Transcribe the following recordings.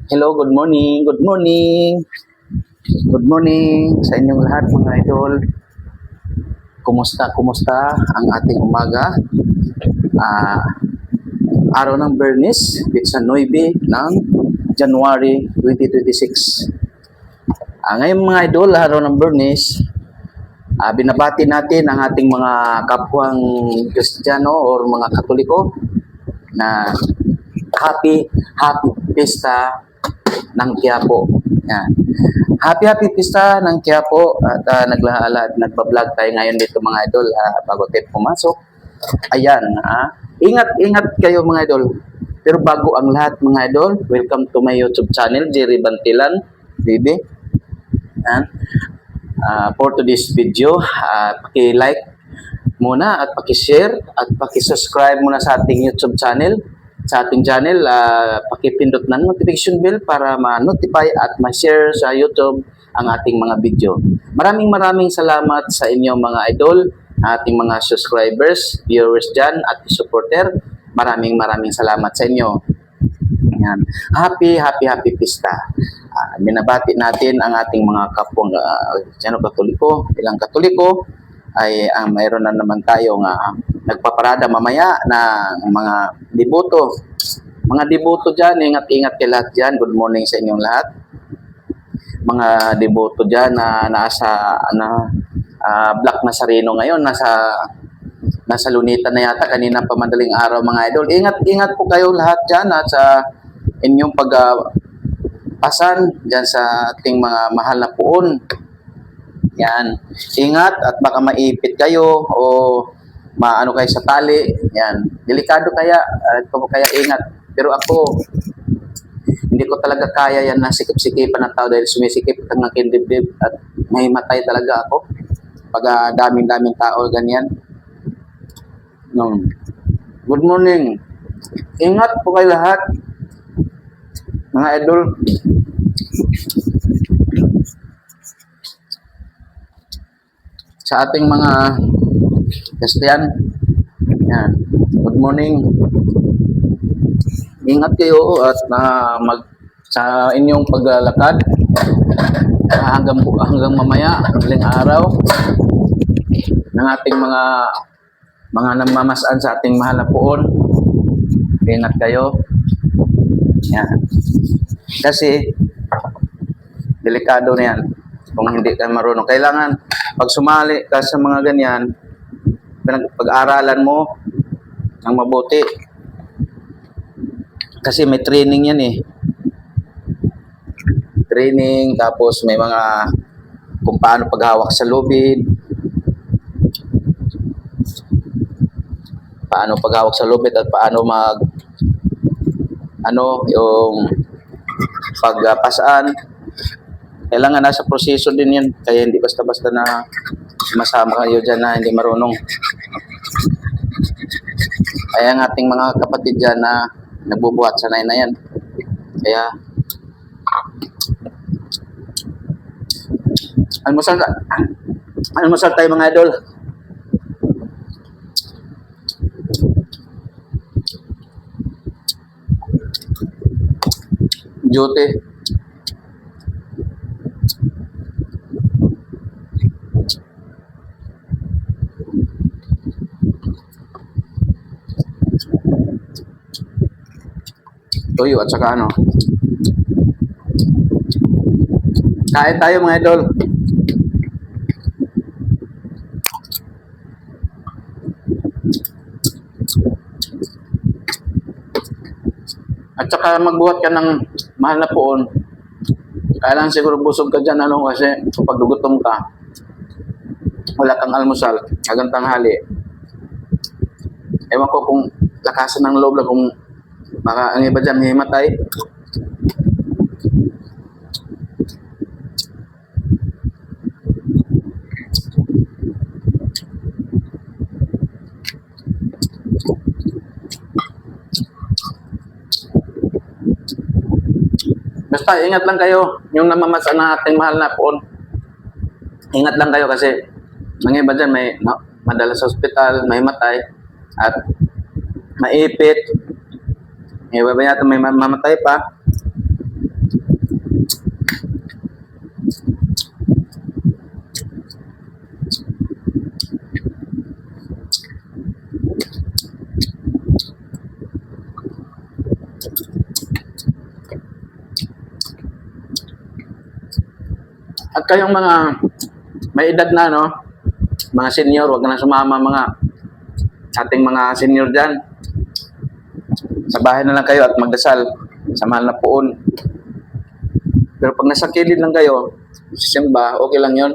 Hello, good morning, good morning. Good morning sa inyong lahat mga idol. Kumusta ang ating umaga? Ah, araw ng Bernis, Pitsa 9 ng January 2026. Ngayon mga idol, araw ng Bernis, binabati natin ang ating mga kapwang Kristiyano or mga Katoliko na happy Pista ng Quiapo. Yan. Happy Pista ng Quiapo at nagba-vlog tayo ngayon dito mga idol bago tayo pumasok. Ayan, ingat kayo mga idol. Pero bago ang lahat mga idol, welcome to my YouTube channel, Jerry Bantilan TV. Yan. For today's video, paki-like muna at paki-share at paki-subscribe muna sa ating YouTube channel. Sa ating channel, pakipindot ng notification bell para ma-notify at ma-share sa YouTube ang ating mga video. Maraming salamat sa inyo mga idol, ating mga subscribers, viewers dyan at supporter. Maraming salamat sa inyo. Yan. Happy Pista. Binabati natin ang ating mga kapwang Katoliko. Ilang Katoliko ay mayroon na naman tayong nagpaparada mamaya ng mga deboto. Mga deboto dyan, ingat kayo lahat dyan. Good morning sa inyong lahat. Mga deboto dyan na nasa Black Nazareno ngayon, nasa Lunita na yata, kanina pa madaling araw mga idol. Ingat po kayo lahat dyan at sa inyong pasan dyan sa ating mga mahal na puon. Yan. Ingat at baka maipit kayo o maano kayo sa tali. Yan. Delikado kaya ingat. Pero ako, hindi ko talaga kaya yan na sikip-sikipan ng tao dahil sumisikip ang aking dibdib at mahimatay talaga ako pag daming tao ganyan. Good morning. Ingat po kayo lahat. Mga idol. Sa ating mga Kristiyan, yan. Good morning. Ingat kayo at sa inyong paglalakad hanggang mamaya, hanggang araw ng ating mga namamasaan sa ating mahal na puon. Ingat kayo. Yan. Kasi delikado na yan kung hindi ka marunong. Kailangan pag sumali ka sa mga ganyan, pag-aralan mo ng mabuti. Kasi may training yan eh. Training, tapos may mga kung paano paghawak sa lubid. Paano paghawak sa lubid at paano yung pagpasaan. Kailangan nasa proseso din yan. Kaya hindi basta-basta na masama kayo dyan na hindi marunong. Kaya ang ating mga kapatid dyan na nagbubuhat, sanay na yan. Kaya almusal tayo mga idol. Duty. Tuyo at saka kain tayo mga idol. At saka magbuhat ka ng mahal na puon. Kailangan siguro busog ka dyan kasi pag gugutom ka, wala kang almusal hanggang tanghali. Ewan ko kung lakasan ng loob lang kung baka ang iba dyan himatay. Basta ingat lang kayo, yung namamasa ng ating mahal na puon. Ingat lang kayo kasi mga iba dyan may madala sa ospital, may matay at maipit. May iba yata may mamatay pa. At kayong mga may edad na, no? Mga senior, wag na sumama mga ating mga senior dyan. Sa bahay na lang kayo at magdasal sa mahal na poon. Pero pag nasa kilid lang kayo, simba, okay lang yon.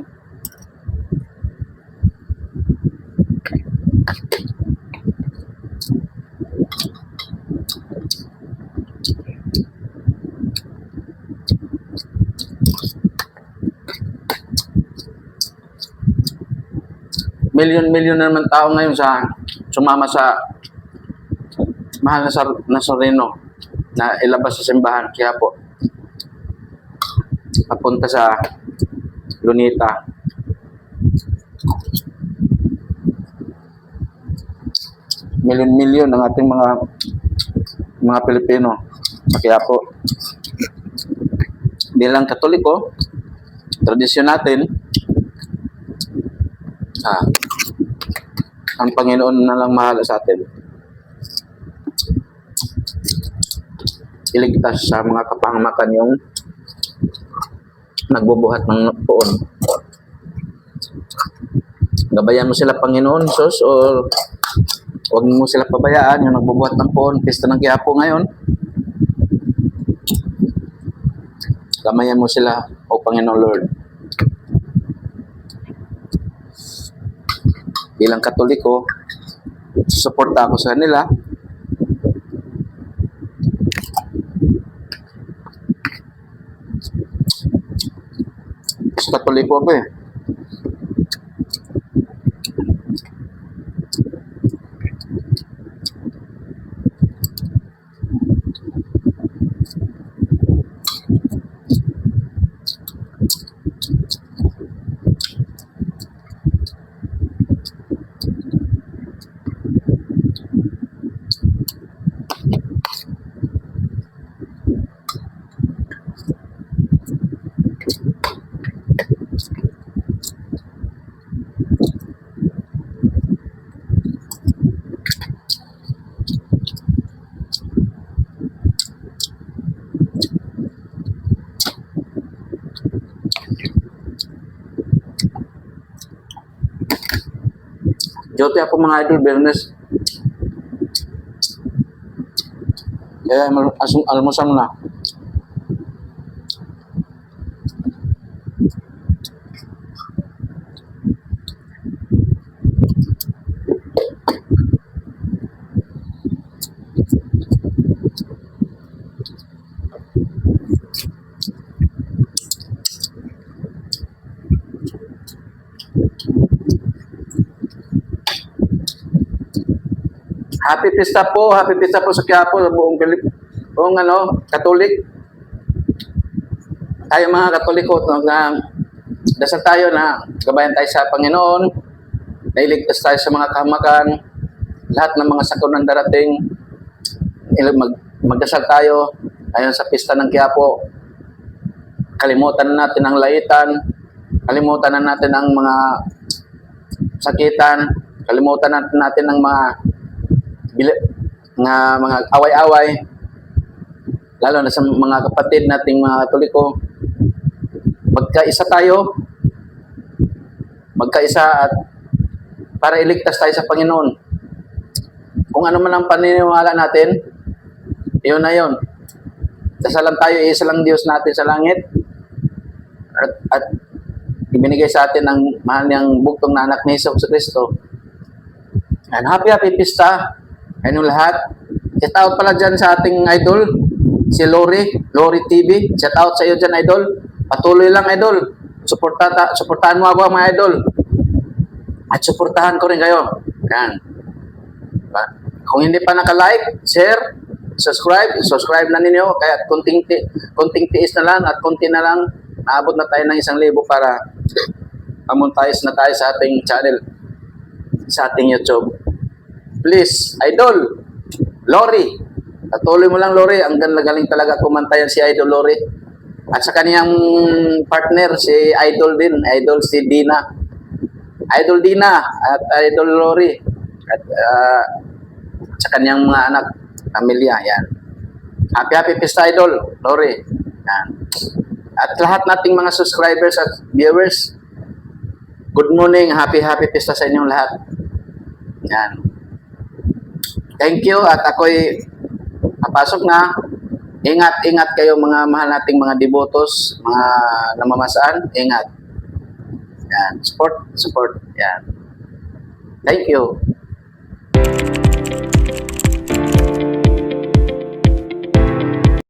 Milyon-milyon na naman tao ngayon sa sumama sa mahal na Nazareno na ilabas sa simbahan. Kaya po, papunta sa Lunita. Milyon-milyon ang ating mga Pilipino. Kaya po, bilang Katoliko, tradisyon natin, ang Panginoon na lang mahala sa atin. Iligtas sa mga kapahamakan yung nagbubuhat ng poon. Gabayan mo sila, Panginoon Sos, o huwag mo sila pabayaan yung nagbubuhat ng poon. Pista ng Quiapo ngayon. Gamayan mo sila, O Panginoon Lord. Bilang Katoliko, susuporta ako sa kanila. Sa Katoliko ako eh. Jote ako mga idol, Bernes. Kaya almusal mo na. Happy Pista po sa Quiapo, sa buong Katolik. Tayo mga Katoliko, dasal tayo na gabayan tayo sa Panginoon, nailigtas tayo sa mga kahamakan, lahat ng mga sakunang darating, magdasal tayo ayon sa Pista ng Quiapo. Kalimutan na natin ang laitan, kalimutan na natin ang mga sakitan, kalimutan natin ang mga away-away, lalo na sa mga kapatid nating mga Katoliko. Magkaisa tayo, at para iligtas tayo sa Panginoon. Kung ano man ang paniniwala natin, yun na yun. Dasalan tayo, isa lang Diyos natin sa langit, at ibinigay sa atin ang mahal niyang bugtong na anak ni Hesus Kristo. And happy Pista. Ayun lahat. Shout out pala dyan sa ating idol, si Lori TV. Shout out sa iyo dyan, idol. Patuloy lang, idol. Suportahan mo ako, mga idol. At suportahan ko rin kayo. Yan. Kung hindi pa naka-like, share, subscribe na ninyo. Kaya konting tiis na lang at konti na lang. Naabot na tayo ng 1,000 para pamonetize na tayo sa ating channel, sa ating YouTube. Please, idol, Lori, Patuloy mo lang, Lori. Ang galing talaga kumanta yan si Idol Lori. At sa kaniyang partner, si Idol din. Idol si Dina. Idol Dina at Idol Lori. At sa kaniyang mga anak, pamilya. Yan. Happy Pista, Idol Lori. Yan. At lahat nating mga subscribers at viewers, good morning. Happy Pista sa inyong lahat. Yan. Thank you. At ako'y papasok na. Ingat kayo mga mahal nating mga devotos, mga namamasaan. Ingat. Yan. Support. Yan. Thank you.